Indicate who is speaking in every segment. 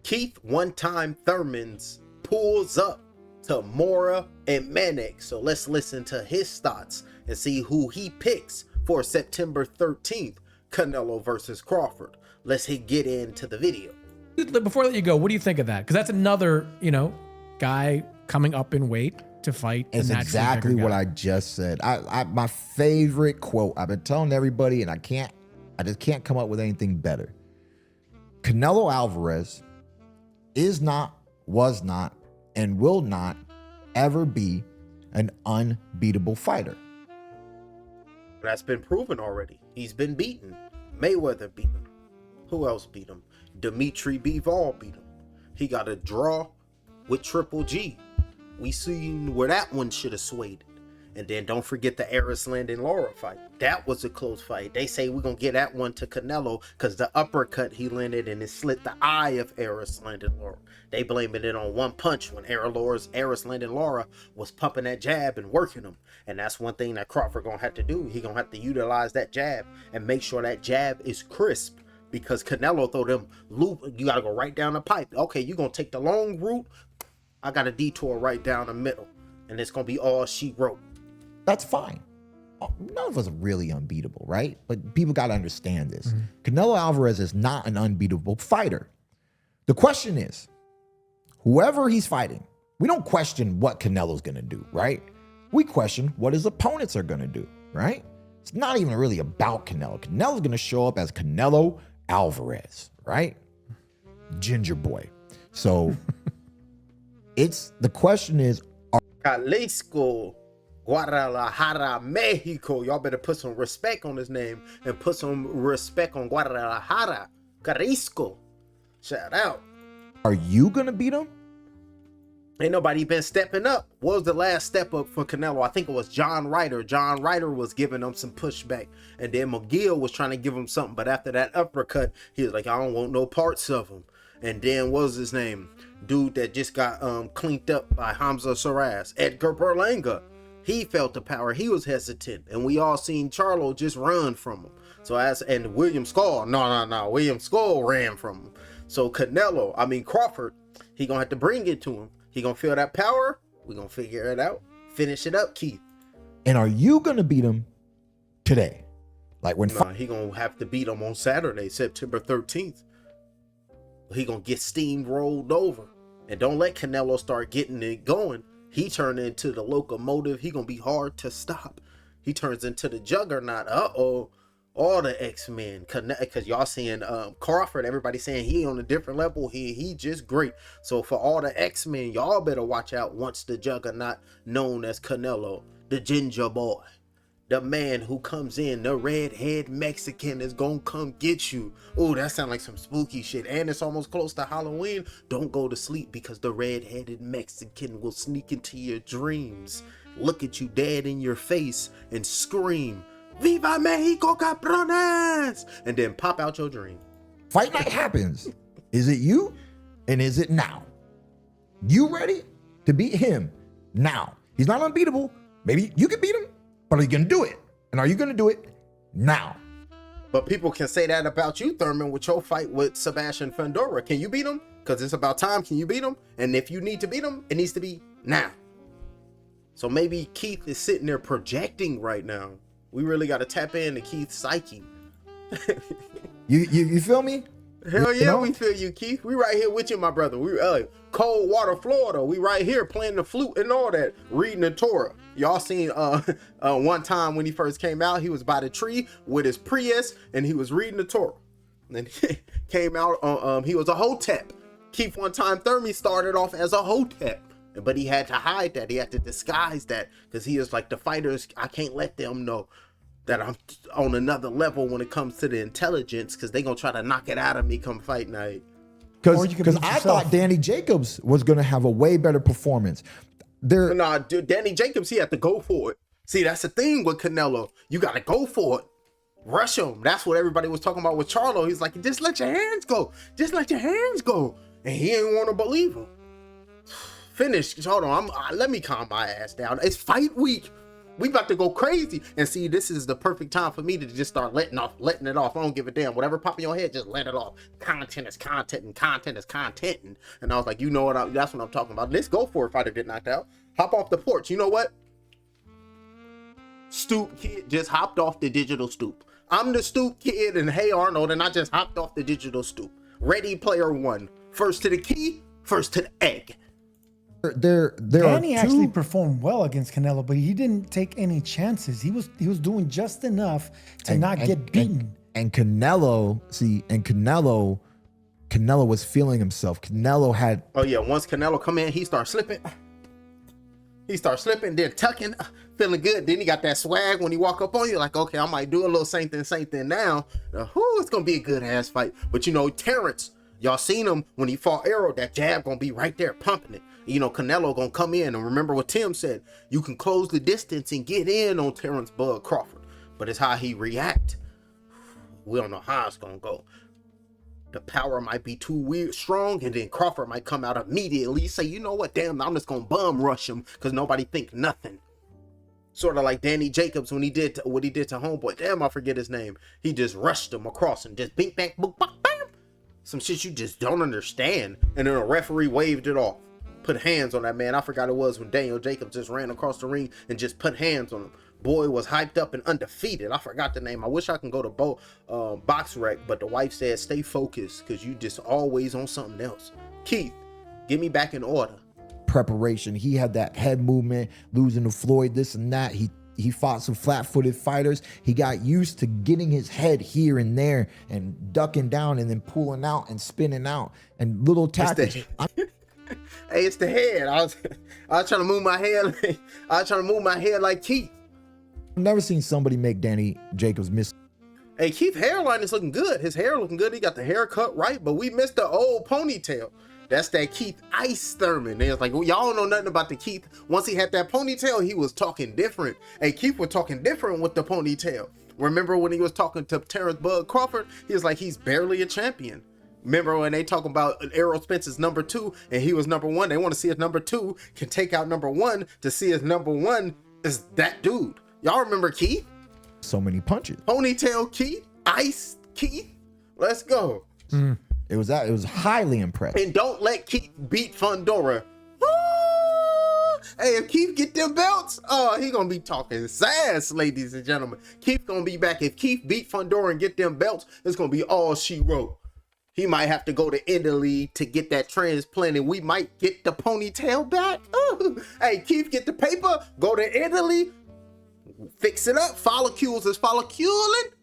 Speaker 1: Keith one-time Thurman's pulls up to Mora and Manek. So let's listen to his thoughts and see who he picks for September 13th, Canelo versus Crawford. Let's get into the video.
Speaker 2: Before I let you go, what do you think of that? Because that's another, guy coming up in weight to fight.
Speaker 3: It's exactly what I just said. My favorite quote. I've been telling everybody, and I just can't come up with anything better. Canelo Alvarez is not, was not, and will not ever be an unbeatable fighter.
Speaker 1: That's been proven already. He's been beaten. Mayweather beat him. Who else beat him? Dimitri Bivol beat him. He got a draw with Triple G. We seen where that one should have swayed. And then don't forget the Eris Landon Lara fight. That was a close fight. They say we're going to get that one to Canelo because the uppercut he landed and it slit the eye of Eris Landon Lara. They blaming it on one punch when Eris Landon Lara was pumping that jab and working him. And that's one thing that Crawford going to have to do. He going to have to utilize that jab and make sure that jab is crisp. Because Canelo throw them loop, you got to go right down the pipe. Okay, you're going to take the long route. I got a detour right down the middle. And it's going to be all she wrote.
Speaker 3: That's fine. None of us are really unbeatable, right? But people got to understand this. Canelo Alvarez is not an unbeatable fighter. The question is, whoever he's fighting, we don't question what Canelo's going to do, right? We question what his opponents are going to do, right? It's not even really about Canelo. Canelo's going to show up as Canelo Alvarez, right? Ginger boy. So the question is,
Speaker 1: Jalisco, Guadalajara, Mexico. Y'all better put some respect on his name and put some respect on Guadalajara, Jalisco. Shout out.
Speaker 3: Are you going to beat him?
Speaker 1: Ain't nobody been stepping up. What was the last step up for Canelo? I think it was John Ryder. John Ryder was giving him some pushback. And then McGill was trying to give him something. But after that uppercut, he was like, I don't want no parts of him. And then what was his name? Dude that just got cleaned up by Hamza Saraz. Edgar Berlanga. He felt the power. He was hesitant. And we all seen Charlo just run from him. And William Skull. No. William Skull ran from him. So Crawford, he gonna have to bring it to him. He gonna feel that power. We gonna figure it out. Finish it up, Keith.
Speaker 3: And are you gonna beat him today?
Speaker 1: He gonna have to beat him on Saturday, September 13th. He gonna get steamrolled over. And don't let Canelo start getting it going. He turned into the locomotive. He gonna be hard to stop. He turns into the juggernaut. All the X-Men, because y'all seeing Crawford, everybody saying he on a different level. He just great. So for all the X-Men, y'all better watch out once the juggernaut known as Canelo, the ginger boy, the man who comes in, the redhead Mexican is gonna come get you. Oh, that sounds like some spooky shit. And it's almost close to Halloween. Don't go to sleep because the redheaded Mexican will sneak into your dreams, look at you dead in your face and scream, Viva Mexico, cabrones! And then pop out your dream.
Speaker 3: Fight night happens. Is it you? And is it now? You ready to beat him now? He's not unbeatable. Maybe you can beat him, but are you going to do it? And are you going to do it now?
Speaker 1: But people can say that about you, Thurman, with your fight with Sebastian Fundora. Can you beat him? Because it's about time. Can you beat him? And if you need to beat him, it needs to be now. So maybe Keith is sitting there projecting right now. We really got to tap into Keith's psyche.
Speaker 3: You feel me?
Speaker 1: Hell yeah, we feel you, Keith. We right here with you, my brother. We Coldwater, Florida. We right here playing the flute and all that, reading the Torah. Y'all seen one time when he first came out, he was by the tree with his Prius and he was reading the Torah. And then he came out, he was a Hotep. Keith one time Thurman started off as a Hotep. But he had to hide that. He had to disguise that because he is like, the fighters, I can't let them know that I'm on another level when it comes to the intelligence because they going to try to knock it out of me come fight night.
Speaker 3: Because I thought Danny Jacobs was going to have a way better performance.
Speaker 1: Dude, Danny Jacobs, he had to go for it. See, that's the thing with Canelo. You got to go for it. Rush him. That's what everybody was talking about with Charlo. He's like, just let your hands go. Just let your hands go. And he ain't want to believe him. Finish. Hold on. Let me calm my ass down. It's fight week. We about to go crazy. And see, this is the perfect time for me to just start letting it off. I don't give a damn. Whatever pop in your head, just let it off. Content is content, and content is content. And I was like, you know what? That's what I'm talking about. Let's go for it. If I get knocked out, hop off the porch. You know what? Stoop kid just hopped off the digital stoop. I'm the stoop kid, and hey Arnold, and I just hopped off the digital stoop. Ready Player One. First to the key, first to the egg.
Speaker 4: Danny actually performed well against Canelo, but he didn't take any chances. He was doing just enough to not get beaten.
Speaker 3: And Canelo was feeling himself. Canelo had.
Speaker 1: Oh yeah, once Canelo come in, he starts slipping. Then tucking, feeling good. Then he got that swag when he walk up on you, like, okay, I might do a little same thing now. It's gonna be a good ass fight. But you know, Terrence, y'all seen him when he fought Arrow. That jab gonna be right there pumping it. You know, Canelo gonna come in, and remember what Tim said, you can close the distance and get in on Terrence Bud Crawford, but it's how he react. We don't know how it's gonna go. The power might be too strong, and then Crawford might come out immediately, say, you know what, damn, I'm just gonna bum rush him because nobody think nothing. Sort of like Danny Jacobs when he did what he did to homeboy. Damn, I forget his name. He just rushed him across and just bing bang boom bam. Some shit you just don't understand, and then a referee waved it off. Put hands on that man. I forgot it was when Daniel Jacobs just ran across the ring and just put hands on him. Boy was hyped up and undefeated. I forgot the name. I wish I can go to Box Rec, but the wife said stay focused because you just always on something else. Keith, get me back in order.
Speaker 3: Preparation. He had that head movement, losing to Floyd, this and that. He fought some flat-footed fighters. He got used to getting his head here and there and ducking down and then pulling out and spinning out and little tactics.
Speaker 1: Hey, it's the head. I was trying to move my head. I was trying to move my head like Keith.
Speaker 3: I've never seen somebody make Danny Jacobs miss.
Speaker 1: Hey, Keith's hairline is looking good. His hair looking good. He got the haircut right, but we missed the old ponytail. That's that Keith Ice Thurman. They was like, well, y'all don't know nothing about the Keith. Once he had that ponytail, he was talking different. Hey, Keith was talking different with the ponytail. Remember when he was talking to Terrence Bud Crawford? He was like, he's barely a champion. Remember when they talk about Errol Spence's number 2 and he was number 1? They want to see if number 2 can take out number 1 to see if number 1 is that dude. Y'all remember Keith?
Speaker 3: So many punches.
Speaker 1: Ponytail Keith, Ice Keith. Let's go.
Speaker 3: It was highly impressive.
Speaker 1: And don't let Keith beat Fundora. Hey, if Keith get them belts, he gonna be talking sass, ladies and gentlemen. Keith gonna be back. If Keith beat Fundora and get them belts, it's gonna be all she wrote. He might have to go to Italy to get that transplant, and we might get the ponytail back. Ooh. Hey, Keith, get the paper, go to Italy, fix it up. Follicles is folliculing,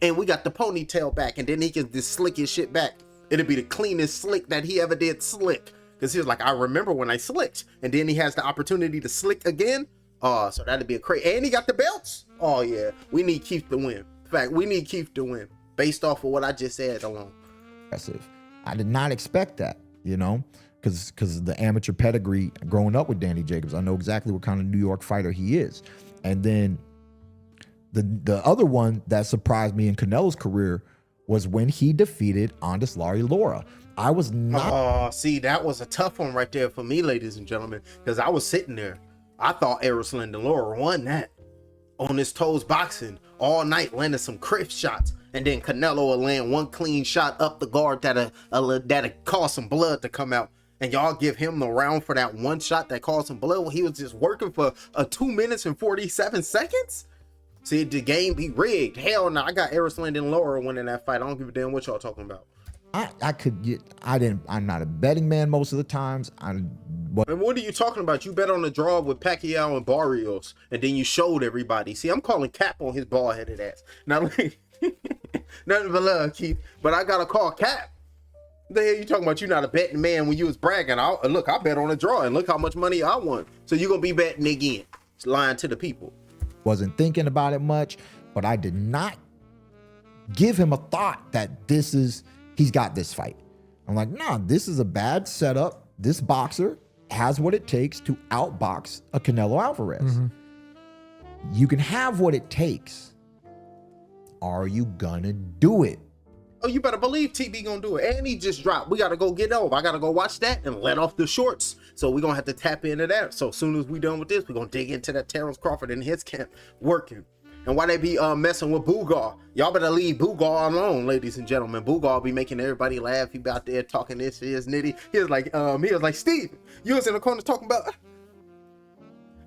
Speaker 1: and we got the ponytail back, and then he can just slick his shit back. It'll be the cleanest slick that he ever did slick. Because he was like, I remember when I slicked, and then he has the opportunity to slick again. Oh, so that'd be a crazy. And he got the belts. Oh yeah, we need Keith to win. In fact, we need Keith to win based off of what I just said alone.
Speaker 3: Impressive. I did not expect that, because the amateur pedigree growing up with Danny Jacobs. I know exactly what kind of New York fighter he is. And then the other one that surprised me in Canelo's career was when he defeated Andis Larry Laura. I was not.
Speaker 1: See, that was a tough one right there for me, ladies and gentlemen, because I was sitting there. I thought Erisland and Laura won that on his toes boxing all night, landing some crisp shots. And then Canelo will land one clean shot up the guard that'll cause some blood to come out. And y'all give him the round for that one shot that caused some blood when he was just working for 2 minutes and 47 seconds? See, the game be rigged. Hell no, I got Erisland and Laura winning that fight. I don't give a damn what y'all talking about.
Speaker 3: I'm not a betting man most of the times.
Speaker 1: And what are you talking about? You bet on the draw with Pacquiao and Barrios, and then you showed everybody. See, I'm calling cap on his bald-headed ass. Now, like, nothing but love, Keith, but I gotta call cap. The hell you talking about? You're not a betting man when you was bragging. Look, I bet on a draw, and look how much money I won. So you're gonna be betting again. It's lying to the people.
Speaker 3: Wasn't thinking about it much, but I did not give him a thought that he's got this fight. I'm like, nah, this is a bad setup. This boxer has what it takes to outbox a Canelo Alvarez. Mm-hmm. You can have what it takes. Are you gonna do it?
Speaker 1: Oh, you better believe TB gonna do it. And he just dropped. We gotta go get over. I gotta go watch that and let off the shorts. So we're gonna have to tap into that. So as soon as we done with this, we're gonna dig into that Terrence Crawford in his camp working. And why they be messing with Boogar? Y'all better leave Boogar alone, ladies and gentlemen. Boogar be making everybody laugh. He be out there talking this is nitty. He was like, Steve, you was in the corner talking about.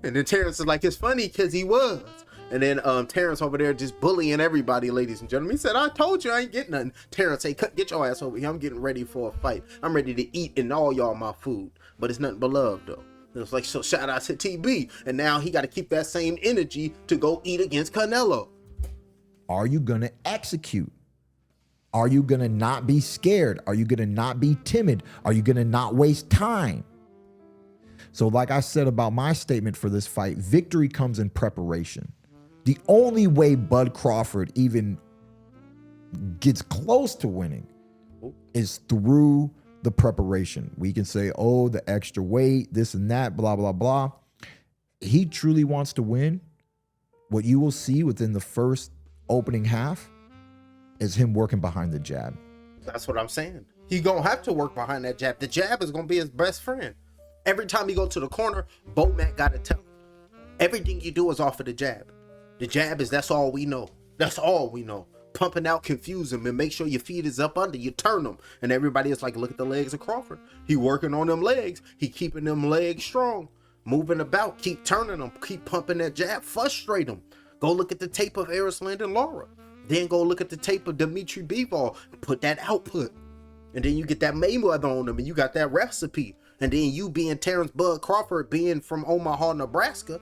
Speaker 1: And then Terrence is like, it's funny because he was. And then Terrence over there just bullying everybody, ladies and gentlemen. He said, I told you I ain't getting nothing. Terrence say, get your ass over here. I'm getting ready for a fight. I'm ready to eat and all y'all my food. But it's nothing but love, though. And it's like, so shout out to TB. And now he got to keep that same energy to go eat against Canelo.
Speaker 3: Are you going to execute? Are you going to not be scared? Are you going to not be timid? Are you going to not waste time? So like I said about my statement for this fight, victory comes in preparation. The only way Bud Crawford even gets close to winning is through the preparation. We can say, oh, the extra weight, this and that, blah, blah, blah. He truly wants to win. What you will see within the first opening half is him working behind the jab.
Speaker 1: That's what I'm saying. He gonna have to work behind that jab. The jab is gonna be his best friend. Every time he go to the corner, Bomac gotta tell him, everything you do is off of the jab. The jab is, that's all we know. That's all we know. Pumping out, confuse him, and make sure your feet is up under. You turn them. And everybody is like, look at the legs of Crawford. He working on them legs. He keeping them legs strong. Moving about. Keep turning them. Keep pumping that jab. Frustrate him. Go look at the tape of Landon Lara. Then go look at the tape of Dimitri Bivol. Put that output. And then you get that Mayweather on him. And you got that recipe. And then you being Terrence Bud Crawford, being from Omaha, Nebraska,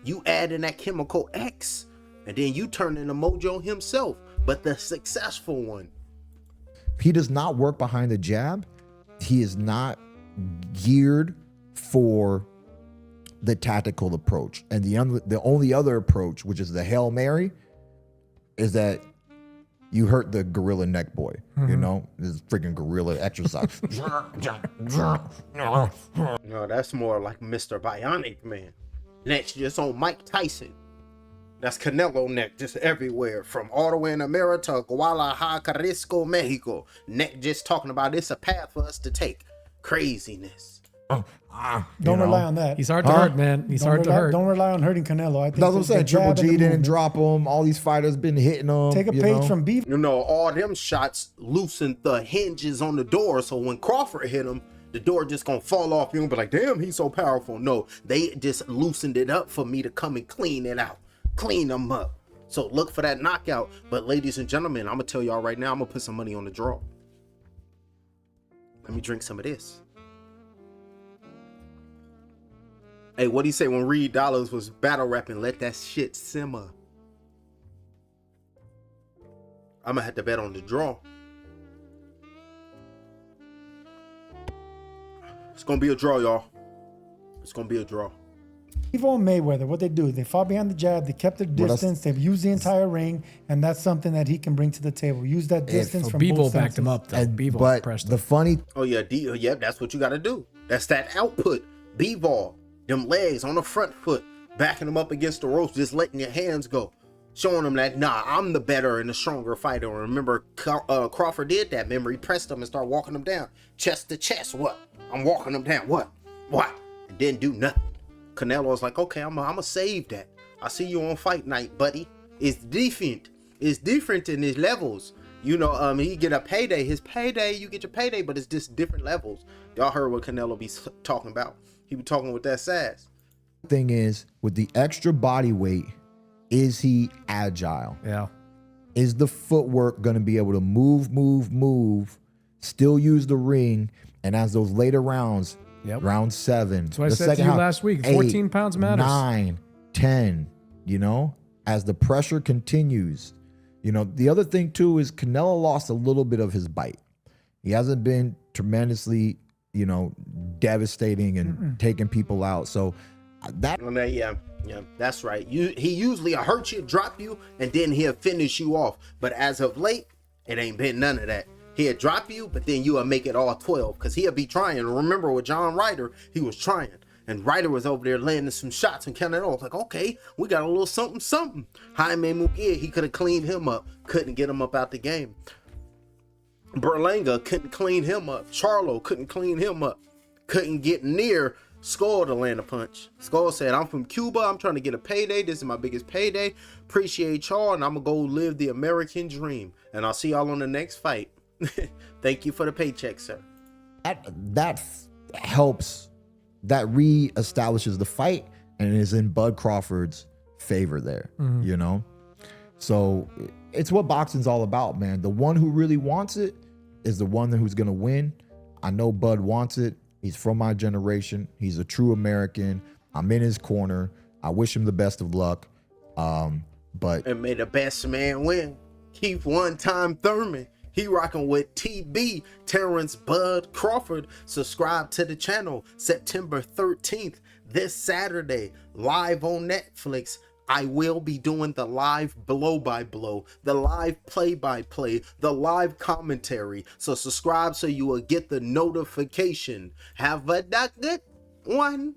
Speaker 1: you add in that chemical X, and then you turn into Mojo himself, but the successful one.
Speaker 3: He does not work behind the jab. He is not geared for the tactical approach. And the only other approach, which is the Hail Mary, is that you hurt the gorilla neck boy. You know, this freaking gorilla exercise.
Speaker 1: No, that's more like Mr. Bionic Man. Next, just on Mike Tyson. That's Canelo neck just everywhere. From all the way in America to Guadalajara, Jalisco, Mexico. Neck just talking about it's a path for us to take. Craziness.
Speaker 4: Don't rely on that.
Speaker 2: He's hard to hurt, man. He's hard to hurt.
Speaker 4: Don't rely on hurting Canelo. I think
Speaker 3: That's what I'm saying. Triple G didn't drop him. All these fighters been hitting him.
Speaker 4: Take a page from Beef.
Speaker 1: You know, all them shots loosened the hinges on the door. So when Crawford hit him, the door just gonna fall off. You gonna be like, damn, he's so powerful. No, they just loosened it up for me to come and clean it out. Clean them up. So look for that knockout. But ladies and gentlemen, I'm gonna tell y'all right now, I'm gonna put some money on the draw. Let me drink some of this. Hey, what do you say when Reed Dollars was battle rapping? Let that shit simmer. I'm gonna have to bet on the draw. It's gonna be a draw, y'all. It's gonna be a draw.
Speaker 4: Bivol and Mayweather, what they do, they fought behind the jab, they kept their distance, they've used the entire ring, and that's something that he can bring to the table. Use that distance from both
Speaker 2: Bivol
Speaker 4: sides.
Speaker 2: backed him up, though. Bivol
Speaker 3: But
Speaker 2: pressed
Speaker 3: the
Speaker 2: him.
Speaker 3: funny,
Speaker 1: Oh yeah, yeah, that's what you gotta do. That's that output. Bivol, them legs on the front foot, backing them up against the ropes, just letting your hands go. Showing them that, nah, I'm the better and the stronger fighter. Remember, Crawford did that. Remember, he pressed them and started walking them down. Chest to chest, what? I'm walking them down, what? And didn't do nothing. Canelo was like, okay, I'm gonna save that. I see you on fight night, buddy. It's different. It's different in his levels. You know, he get a payday. His payday, you get your payday, but it's just different levels. Y'all heard what Canelo be talking about. He be talking with that sass.
Speaker 3: thing is, with the extra body weight, is he agile?
Speaker 2: Yeah.
Speaker 3: Is the footwork going to be able to move, still use the ring, and as those later rounds, round 7,
Speaker 2: that's what I said to you last week, 14 pounds matters.
Speaker 3: 9, 10, you know, as the pressure continues. You know, the other thing too is Canelo lost a little bit of his bite. He hasn't been tremendously, you know, devastating and taking people out. So that
Speaker 1: yeah, that's right. He usually hurt you, drop you, and then he'll finish you off. But as of late, it ain't been none of that. He'll drop you, but then you'll make it all 12 because he'll be trying. Remember with John Ryder, he was trying. And Ryder was over there landing some shots and counting it off. Like, okay, we got a little something. Jaime Munguia, he could have cleaned him up. Couldn't get him up out the game. Berlanga couldn't clean him up. Charlo couldn't clean him up. Couldn't get near Skull to land a punch. Skull said, I'm from Cuba. I'm trying to get a payday. This is my biggest payday. Appreciate y'all, and I'm going to go live the American dream. And I'll see y'all on the next fight. Thank you for the paycheck, sir.
Speaker 3: That helps. That reestablishes the fight and is in Bud Crawford's favor there, you know? So it's what boxing's all about, man. The one who really wants it is the one who's going to win. I know Bud wants it. He's from my generation. He's a true American. I'm in his corner. I wish him the best of luck. But
Speaker 1: and may the best man win. Keith one time Thurman. He rocking with TB, Terrence Bud Crawford. Subscribe to the channel. September 13th, this Saturday, live on Netflix. I will be doing the live blow-by-blow, the live play-by-play, the live commentary. So subscribe so you will get the notification. Have a good one.